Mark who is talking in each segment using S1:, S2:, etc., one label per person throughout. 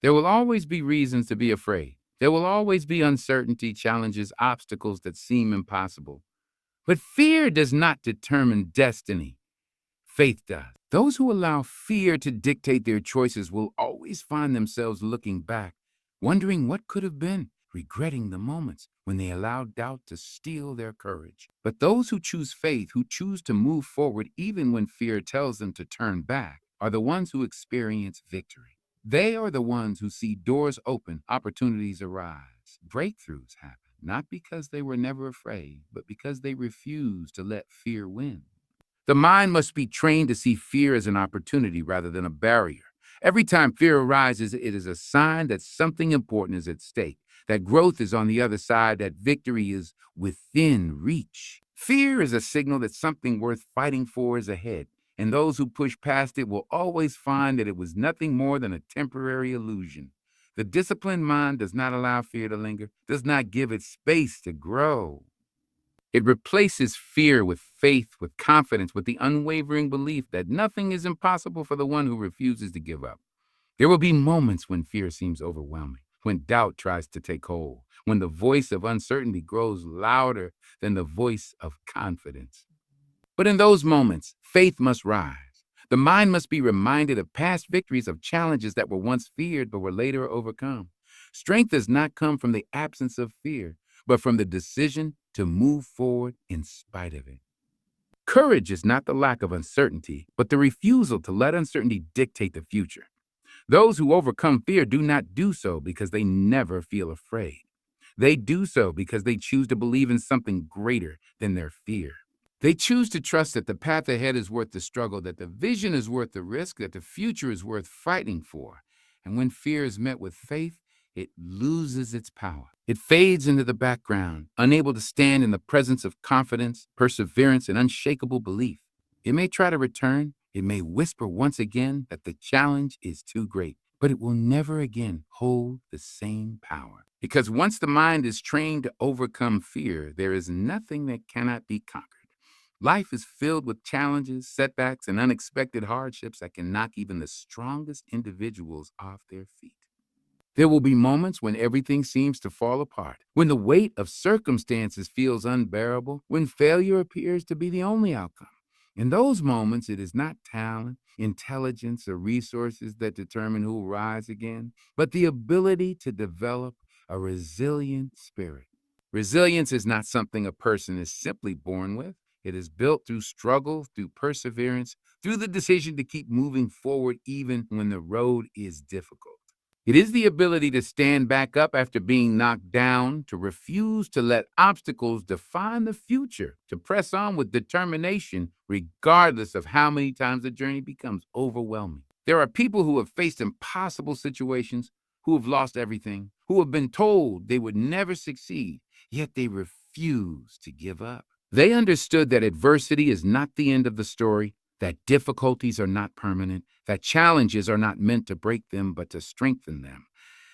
S1: There will always be reasons to be afraid. There will always be uncertainty, challenges, obstacles that seem impossible. But fear does not determine destiny. Faith does. Those who allow fear to dictate their choices will always find themselves looking back, wondering what could have been, regretting the moments when they allowed doubt to steal their courage. But those who choose faith, who choose to move forward even when fear tells them to turn back, are the ones who experience victory. They are the ones who see doors open, opportunities arise, breakthroughs happen, not because they were never afraid, but because they refused to let fear win. The mind must be trained to see fear as an opportunity rather than a barrier. Every time fear arises, it is a sign that something important is at stake, that growth is on the other side, that victory is within reach. Fear is a signal that something worth fighting for is ahead, and those who push past it will always find that it was nothing more than a temporary illusion. The disciplined mind does not allow fear to linger, does not give it space to grow. It replaces fear with faith, with confidence, with the unwavering belief that nothing is impossible for the one who refuses to give up. There will be moments when fear seems overwhelming, when doubt tries to take hold, when the voice of uncertainty grows louder than the voice of confidence. But in those moments, faith must rise. The mind must be reminded of past victories, of challenges that were once feared but were later overcome. Strength does not come from the absence of fear, but from the decision to move forward in spite of it. Courage is not the lack of uncertainty, but the refusal to let uncertainty dictate the future. Those who overcome fear do not do so because they never feel afraid. They do so because they choose to believe in something greater than their fear. They choose to trust that the path ahead is worth the struggle, that the vision is worth the risk, that the future is worth fighting for. And when fear is met with faith, it loses its power. It fades into the background, unable to stand in the presence of confidence, perseverance, and unshakable belief. It may try to return, it may whisper once again that the challenge is too great, but it will never again hold the same power. Because once the mind is trained to overcome fear, there is nothing that cannot be conquered. Life is filled with challenges, setbacks, and unexpected hardships that can knock even the strongest individuals off their feet. There will be moments when everything seems to fall apart, when the weight of circumstances feels unbearable, when failure appears to be the only outcome. In those moments, it is not talent, intelligence, or resources that determine who will rise again, but the ability to develop a resilient spirit. Resilience is not something a person is simply born with. It is built through struggle, through perseverance, through the decision to keep moving forward even when the road is difficult. It is the ability to stand back up after being knocked down, to refuse to let obstacles define the future, to press on with determination, regardless of how many times the journey becomes overwhelming. There are people who have faced impossible situations, who have lost everything, who have been told they would never succeed, yet they refuse to give up. They understood that adversity is not the end of the story, that difficulties are not permanent, that challenges are not meant to break them, but to strengthen them.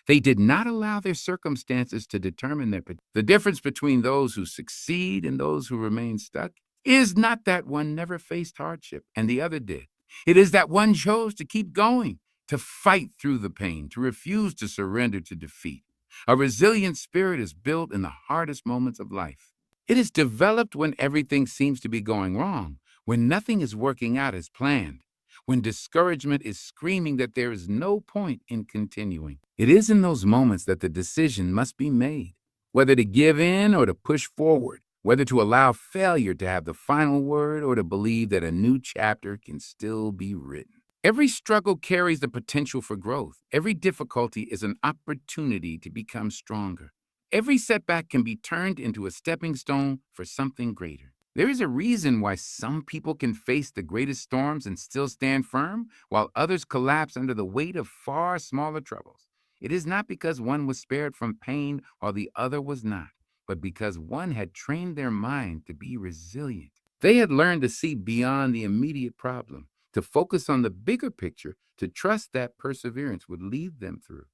S1: They did not allow their circumstances to determine their. The difference between those who succeed and those who remain stuck is not that one never faced hardship and the other did. It is that one chose to keep going, to fight through the pain, to refuse to surrender to defeat. A resilient spirit is built in the hardest moments of life. It is developed when everything seems to be going wrong, when nothing is working out as planned, when discouragement is screaming that there is no point in continuing. It is in those moments that the decision must be made, whether to give in or to push forward, whether to allow failure to have the final word or to believe that a new chapter can still be written. Every struggle carries the potential for growth. Every difficulty is an opportunity to become stronger. Every setback can be turned into a stepping stone for something greater. There is a reason why some people can face the greatest storms and still stand firm, while others collapse under the weight of far smaller troubles. It is not because one was spared from pain while the other was not, but because one had trained their mind to be resilient. They had learned to see beyond the immediate problem, to focus on the bigger picture, to trust that perseverance would lead them through.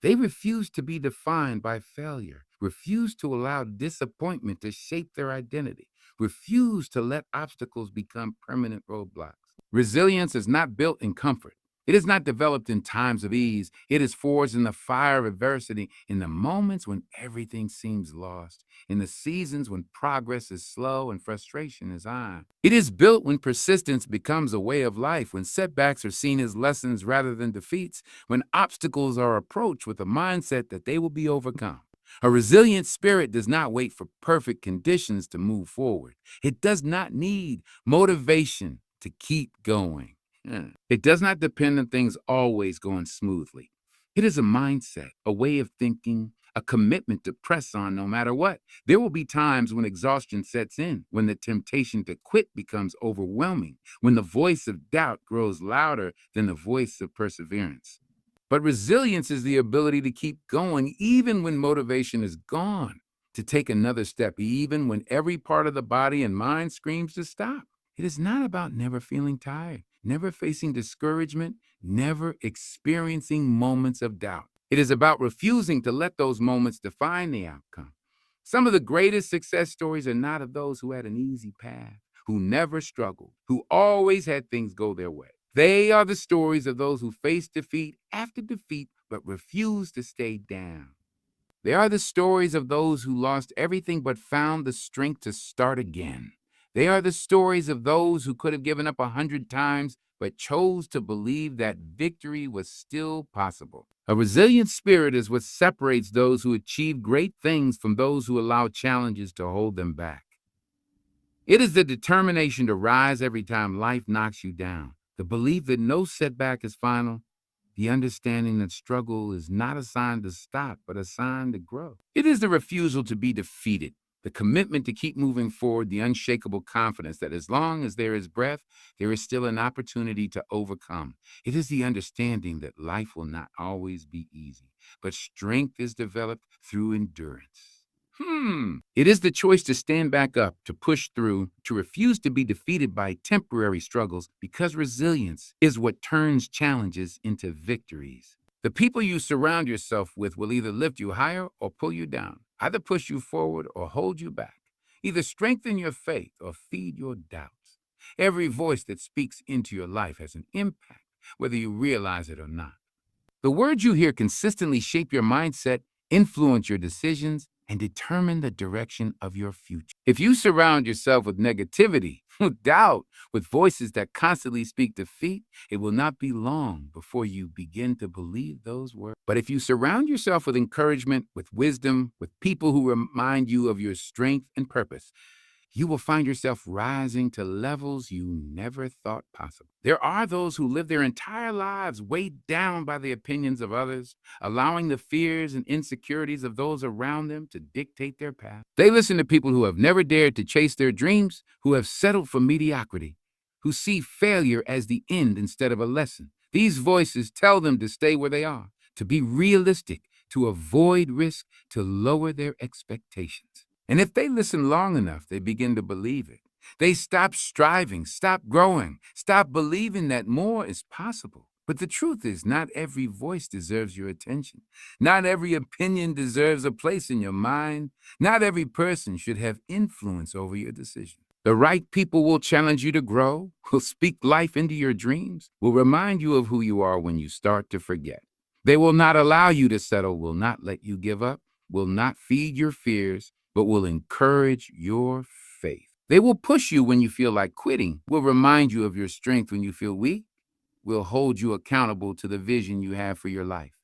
S1: They refused to be defined by failure, refused to allow disappointment to shape their identity, refused to let obstacles become permanent roadblocks. Resilience is not built in comfort. It is not developed in times of ease. It is forged in the fire of adversity, in the moments when everything seems lost, in the seasons when progress is slow and frustration is high. It is built when persistence becomes a way of life, when setbacks are seen as lessons rather than defeats, when obstacles are approached with a mindset that they will be overcome. A resilient spirit does not wait for perfect conditions to move forward. It does not need motivation to keep going. It does not depend on things always going smoothly. It is a mindset, a way of thinking, a commitment to press on no matter what. There will be times when exhaustion sets in, when the temptation to quit becomes overwhelming, when the voice of doubt grows louder than the voice of perseverance. But resilience is the ability to keep going even when motivation is gone, to take another step even when every part of the body and mind screams to stop. It is not about never feeling tired, never facing discouragement, never experiencing moments of doubt. It is about refusing to let those moments define the outcome. Some of the greatest success stories are not of those who had an easy path, who never struggled, who always had things go their way. They are the stories of those who faced defeat after defeat but refused to stay down. They are the stories of those who lost everything but found the strength to start again. They are the stories of those who could have given up 100 times but chose to believe that victory was still possible. A resilient spirit is what separates those who achieve great things from those who allow challenges to hold them back. It is the determination to rise every time life knocks you down, the belief that no setback is final, the understanding that struggle is not a sign to stop, but a sign to grow. It is the refusal to be defeated, the commitment to keep moving forward, the unshakable confidence that as long as there is breath, there is still an opportunity to overcome. It is the understanding that life will not always be easy, but strength is developed through endurance. It is the choice to stand back up, to push through, to refuse to be defeated by temporary struggles, because resilience is what turns challenges into victories. The people you surround yourself with will either lift you higher or pull you down, either push you forward or hold you back, either strengthen your faith or feed your doubts. Every voice that speaks into your life has an impact, whether you realize it or not. The words you hear consistently shape your mindset, influence your decisions, and determine the direction of your future. If you surround yourself with negativity, with doubt, with voices that constantly speak defeat, it will not be long before you begin to believe those words. But if you surround yourself with encouragement, with wisdom, with people who remind you of your strength and purpose, you will find yourself rising to levels you never thought possible. There are those who live their entire lives weighed down by the opinions of others, allowing the fears and insecurities of those around them to dictate their path. They listen to people who have never dared to chase their dreams, who have settled for mediocrity, who see failure as the end instead of a lesson. These voices tell them to stay where they are, to be realistic, to avoid risk, to lower their expectations. And if they listen long enough, they begin to believe it. They stop striving, stop growing, stop believing that more is possible. But the truth is, not every voice deserves your attention. Not every opinion deserves a place in your mind. Not every person should have influence over your decision. The right people will challenge you to grow, will speak life into your dreams, will remind you of who you are when you start to forget. They will not allow you to settle, will not let you give up, will not feed your fears, but will encourage your faith. They will push you when you feel like quitting, will remind you of your strength when you feel weak, will hold you accountable to the vision you have for your life.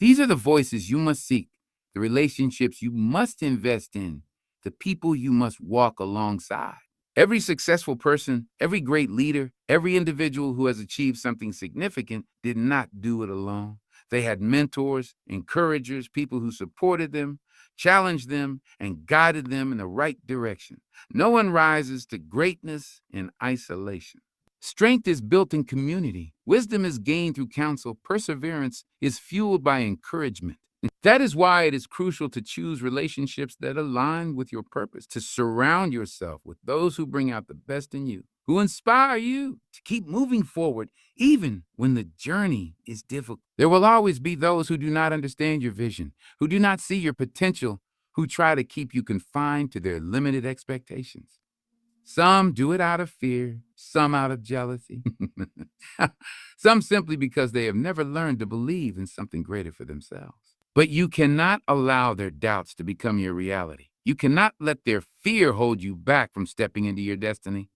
S1: These are the voices you must seek, the relationships you must invest in, the people you must walk alongside. Every successful person, every great leader, every individual who has achieved something significant did not do it alone. They had mentors, encouragers, people who supported them, challenged them, and guided them in the right direction. No one rises to greatness in isolation. Strength is built in community. Wisdom is gained through counsel. Perseverance is fueled by encouragement. That is why it is crucial to choose relationships that align with your purpose, to surround yourself with those who bring out the best in you, who inspire you to keep moving forward, even when the journey is difficult. There will always be those who do not understand your vision, who do not see your potential, who try to keep you confined to their limited expectations. Some do it out of fear, some out of jealousy, some simply because they have never learned to believe in something greater for themselves. But you cannot allow their doubts to become your reality. You cannot let their fear hold you back from stepping into your destiny.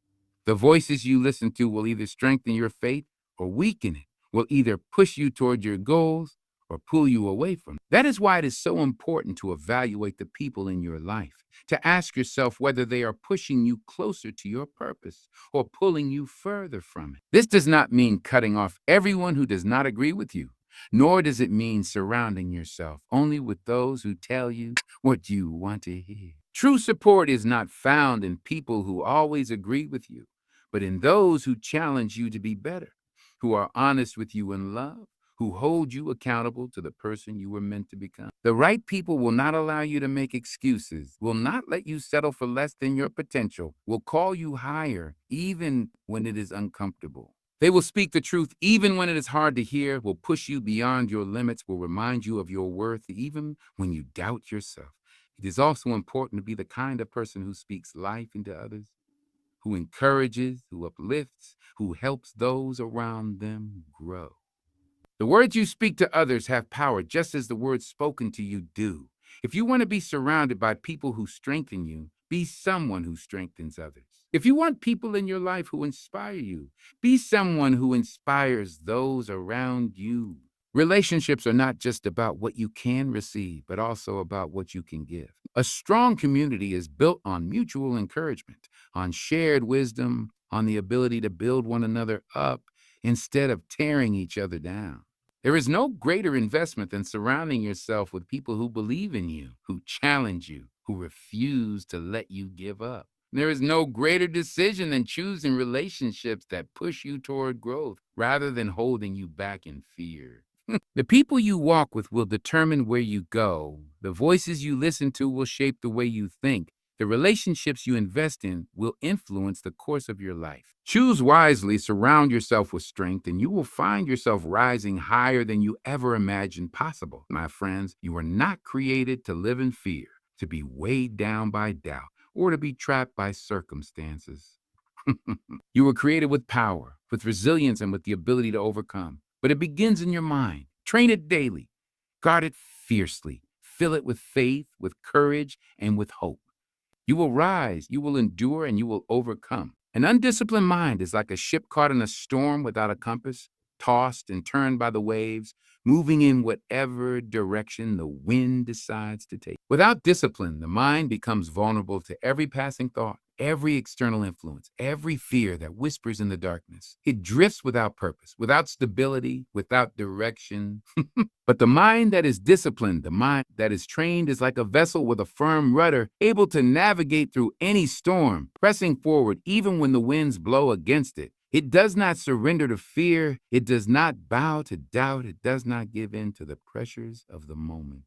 S1: The voices you listen to will either strengthen your faith or weaken it, will either push you toward your goals or pull you away from it. That is why it is so important to evaluate the people in your life, to ask yourself whether they are pushing you closer to your purpose or pulling you further from it. This does not mean cutting off everyone who does not agree with you, nor does it mean surrounding yourself only with those who tell you what you want to hear. True support is not found in people who always agree with you, but in those who challenge you to be better, who are honest with you in love, who hold you accountable to the person you were meant to become. The right people will not allow you to make excuses, will not let you settle for less than your potential, will call you higher even when it is uncomfortable. They will speak the truth even when it is hard to hear, will push you beyond your limits, will remind you of your worth even when you doubt yourself. It is also important to be the kind of person who speaks life into others, who encourages, who uplifts, who helps those around them grow. The words you speak to others have power just as the words spoken to you do. If you want to be surrounded by people who strengthen you, be someone who strengthens others. If you want people in your life who inspire you, be someone who inspires those around you. Relationships are not just about what you can receive, but also about what you can give. A strong community is built on mutual encouragement, on shared wisdom, on the ability to build one another up instead of tearing each other down. There is no greater investment than surrounding yourself with people who believe in you, who challenge you, who refuse to let you give up. There is no greater decision than choosing relationships that push you toward growth rather than holding you back in fear. The people you walk with will determine where you go. The voices you listen to will shape the way you think. The relationships you invest in will influence the course of your life. Choose wisely, surround yourself with strength, and you will find yourself rising higher than you ever imagined possible. My friends, you are not created to live in fear, to be weighed down by doubt, or to be trapped by circumstances. You were created with power, with resilience, and with the ability to overcome. But it begins in your mind. Train it daily. Guard it fiercely. Fill it with faith, with courage, and with hope. You will rise, you will endure, and you will overcome. An undisciplined mind is like a ship caught in a storm without a compass, tossed and turned by the waves, moving in whatever direction the wind decides to take. Without discipline, the mind becomes vulnerable to every passing thought, every external influence, every fear that whispers in the darkness. It drifts without purpose, without stability, without direction. But the mind that is disciplined, the mind that is trained, is like a vessel with a firm rudder, able to navigate through any storm, pressing forward even when the winds blow against it. It does not surrender to fear. It does not bow to doubt. It does not give in to the pressures of the moment.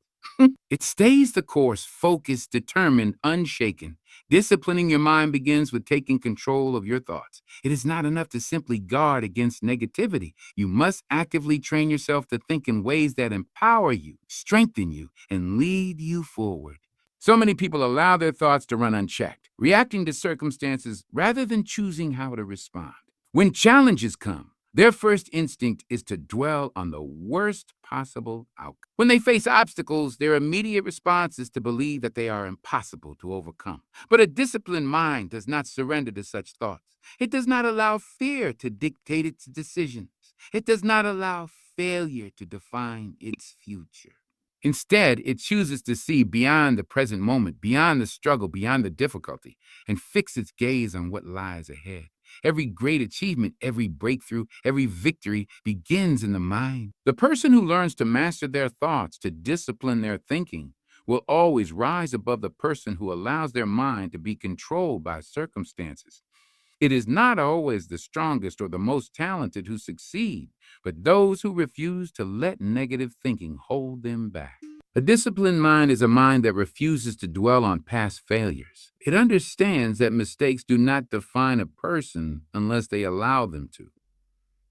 S1: It stays the course, focused, determined, unshaken. Disciplining your mind begins with taking control of your thoughts. It is not enough to simply guard against negativity. You must actively train yourself to think in ways that empower you, strengthen you, and lead you forward. So many people allow their thoughts to run unchecked, reacting to circumstances rather than choosing how to respond. When challenges come, their first instinct is to dwell on the worst possible outcome. When they face obstacles, their immediate response is to believe that they are impossible to overcome. But a disciplined mind does not surrender to such thoughts. It does not allow fear to dictate its decisions. It does not allow failure to define its future. Instead, it chooses to see beyond the present moment, beyond the struggle, beyond the difficulty, and fix its gaze on what lies ahead. Every great achievement, every breakthrough, every victory begins in the mind. The person who learns to master their thoughts, to discipline their thinking, will always rise above the person who allows their mind to be controlled by circumstances. It is not always the strongest or the most talented who succeed, but those who refuse to let negative thinking hold them back. A disciplined mind is a mind that refuses to dwell on past failures. It understands that mistakes do not define a person unless they allow them to.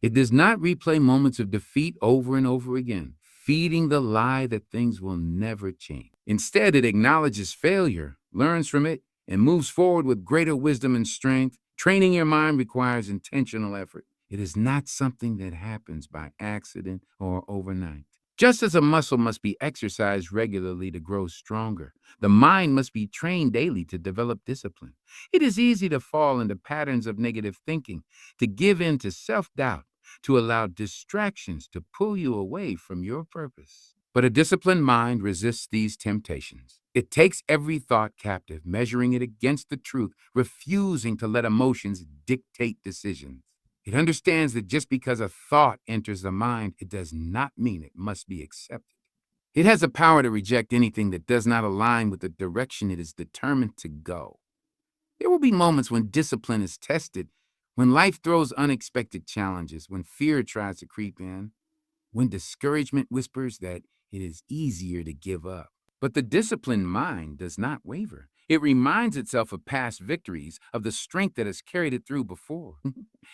S1: It does not replay moments of defeat over and over again, feeding the lie that things will never change. Instead, it acknowledges failure, learns from it, and moves forward with greater wisdom and strength. Training your mind requires intentional effort. It is not something that happens by accident or overnight. Just as a muscle must be exercised regularly to grow stronger, the mind must be trained daily to develop discipline. It is easy to fall into patterns of negative thinking, to give in to self doubt, to allow distractions to pull you away from your purpose. But a disciplined mind resists these temptations. It takes every thought captive, measuring it against the truth, refusing to let emotions dictate decisions. It understands that just because a thought enters the mind, it does not mean it must be accepted. It has the power to reject anything that does not align with the direction it is determined to go. There will be moments when discipline is tested, when life throws unexpected challenges, when fear tries to creep in, when discouragement whispers that it is easier to give up. But the disciplined mind does not waver. It reminds itself of past victories, of the strength that has carried it through before.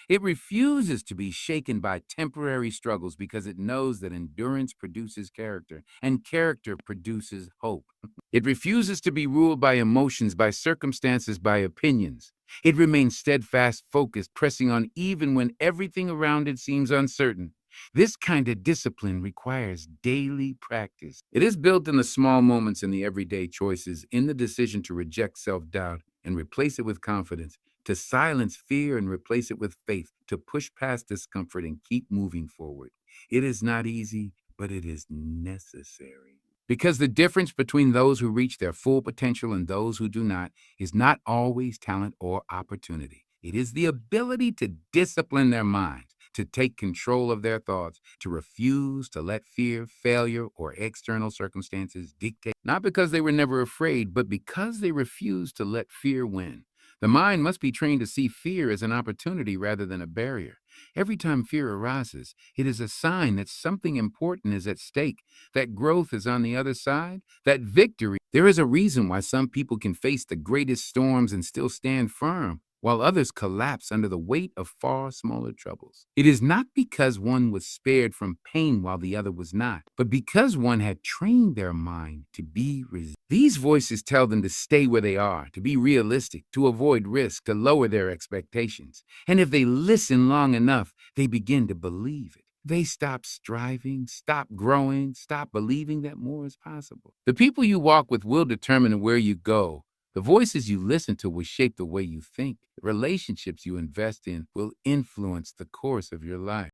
S1: It refuses to be shaken by temporary struggles because it knows that endurance produces character, and character produces hope. It refuses to be ruled by emotions, by circumstances, by opinions. It remains steadfast, focused, pressing on even when everything around it seems uncertain. This kind of discipline requires daily practice. It is built in the small moments, in the everyday choices, in the decision to reject self doubt and replace it with confidence, to silence fear and replace it with faith, to push past discomfort and keep moving forward. It is not easy, but it is necessary. Because the difference between those who reach their full potential and those who do not is not always talent or opportunity. It is the ability to discipline their minds, to take control of their thoughts, to refuse to let fear, failure, or external circumstances dictate, not because they were never afraid, but because they refused to let fear win. The mind must be trained to see fear as an opportunity rather than a barrier. Every time fear arises, it is a sign that something important is at stake, that growth is on the other side, that victory. There is a reason why some people can face the greatest storms and still stand firm, while others collapse under the weight of far smaller troubles. It is not because one was spared from pain while the other was not, but because one had trained their mind to be resilient. These voices tell them to stay where they are, to be realistic, to avoid risk, to lower their expectations. And if they listen long enough, they begin to believe it. They stop striving, stop growing, stop believing that more is possible. The people you walk with will determine where you go. The voices you listen to will shape the way you think. The relationships you invest in will influence the course of your life.